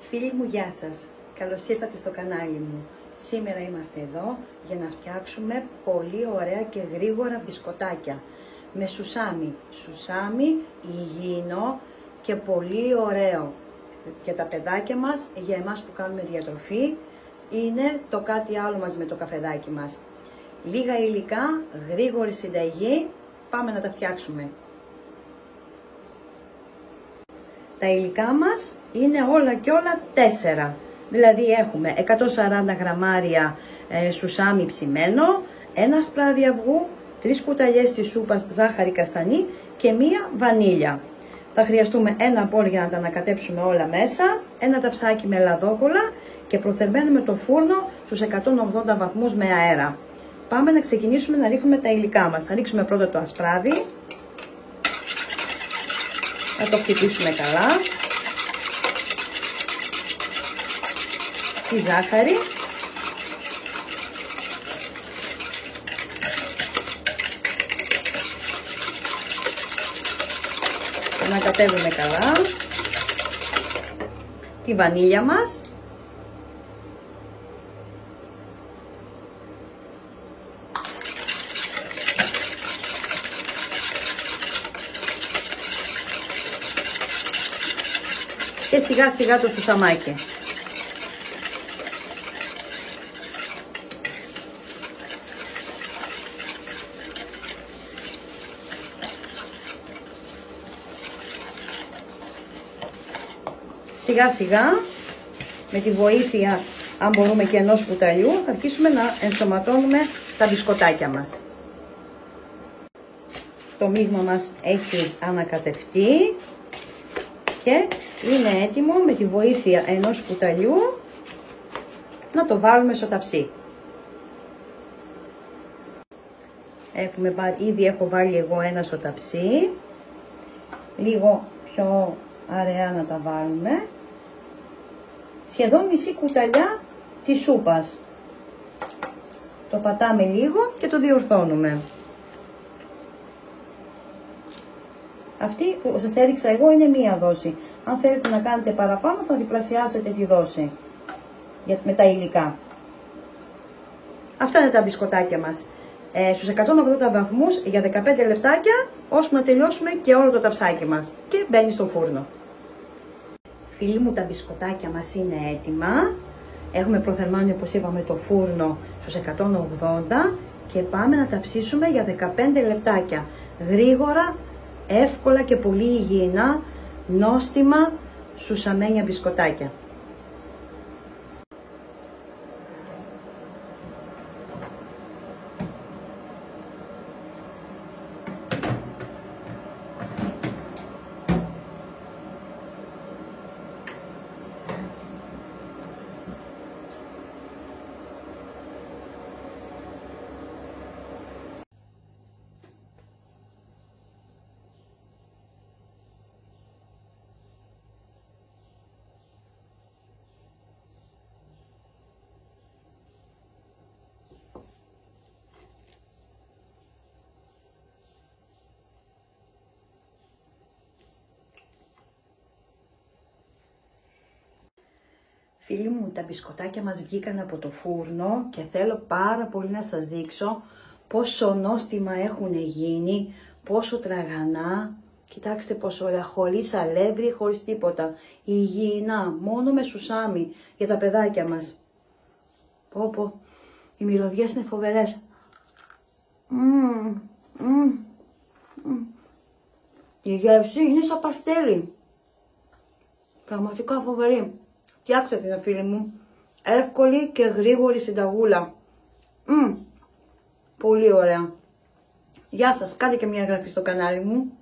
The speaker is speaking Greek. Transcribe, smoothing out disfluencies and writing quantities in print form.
Φίλοι μου, γεια σας. Καλώς ήρθατε στο κανάλι μου. Σήμερα είμαστε εδώ για να φτιάξουμε πολύ ωραία και γρήγορα μπισκοτάκια με σουσάμι. Σουσάμι υγιεινό και πολύ ωραίο για τα παιδάκια μας, για εμάς που κάνουμε διατροφή. Είναι το κάτι άλλο μας με το καφεδάκι μας. Λίγα υλικά, γρήγορη συνταγή. Πάμε να τα φτιάξουμε. Τα υλικά μας είναι όλα και όλα 4. Δηλαδή έχουμε 140 γραμμάρια σουσάμι ψημένο, ένα σπράδι αυγού, 3 κουταλιές της σούπας ζάχαρη καστανή και μία βανίλια. Θα χρειαστούμε ένα μπολ για να τα ανακατέψουμε όλα μέσα, ένα ταψάκι με ελαδόκολλα και προθερμαίνουμε το φούρνο στους 180 βαθμούς με αέρα. Πάμε να ξεκινήσουμε να ρίχνουμε τα υλικά μας. Θα ρίξουμε πρώτα το ασπράδι, να το χτυπήσουμε καλά, τη ζάχαρη, ανακατεύουμε καλά, τη βανίλια μας, και σιγά σιγά το σουσαμάκι. Σιγά σιγά, με τη βοήθεια, αν μπορούμε, και ενός κουταλιού, θα αρχίσουμε να ενσωματώνουμε τα μπισκοτάκια μας. Το μείγμα μας έχει ανακατευτεί και είναι έτοιμο με τη βοήθεια ενός κουταλιού να το βάλουμε στο ταψί. Ήδη έχω βάλει εγώ ένα στο ταψί, λίγο πιο αραιά να τα βάλουμε, σχεδόν μισή κουταλιά της σούπας. Το πατάμε λίγο και το διορθώνουμε. Αυτή που σας έδειξα εγώ είναι μία δόση. Αν θέλετε να κάνετε παραπάνω θα διπλασιάσετε τη δόση με τα υλικά. Αυτά είναι τα μπισκοτάκια μας. Στους 180 βαθμούς για 15 λεπτάκια, ώσπου να τελειώσουμε και όλο το ταψάκι μας. Και μπαίνει στο φούρνο. Φίλοι μου, τα μπισκοτάκια μας είναι έτοιμα. Έχουμε προθερμάνει, όπως είπαμε, το φούρνο στους 180 και πάμε να τα ψήσουμε για 15 λεπτάκια. Γρήγορα, εύκολα και πολύ υγιεινά, νόστιμα σουσαμένια μπισκοτάκια. Φίλοι μου, τα μπισκοτάκια μας βγήκαν από το φούρνο και θέλω πάρα πολύ να σας δείξω πόσο νόστιμα έχουν γίνει, πόσο τραγανά. Κοιτάξτε πόσο ωραία, χωρίς αλεύρι, χωρίς τίποτα. Υγιεινά, μόνο με σουσάμι για τα παιδάκια μας. Πω, οι μυρωδιές είναι φοβερές. Η γεύση είναι σαν παστέλι. Πραγματικά φοβερή. Φτιάξτε την, φίλοι μου. Εύκολη και γρήγορη συνταγούλα. Πολύ ωραία. Γεια σας. Κάντε και μια εγγραφή στο κανάλι μου.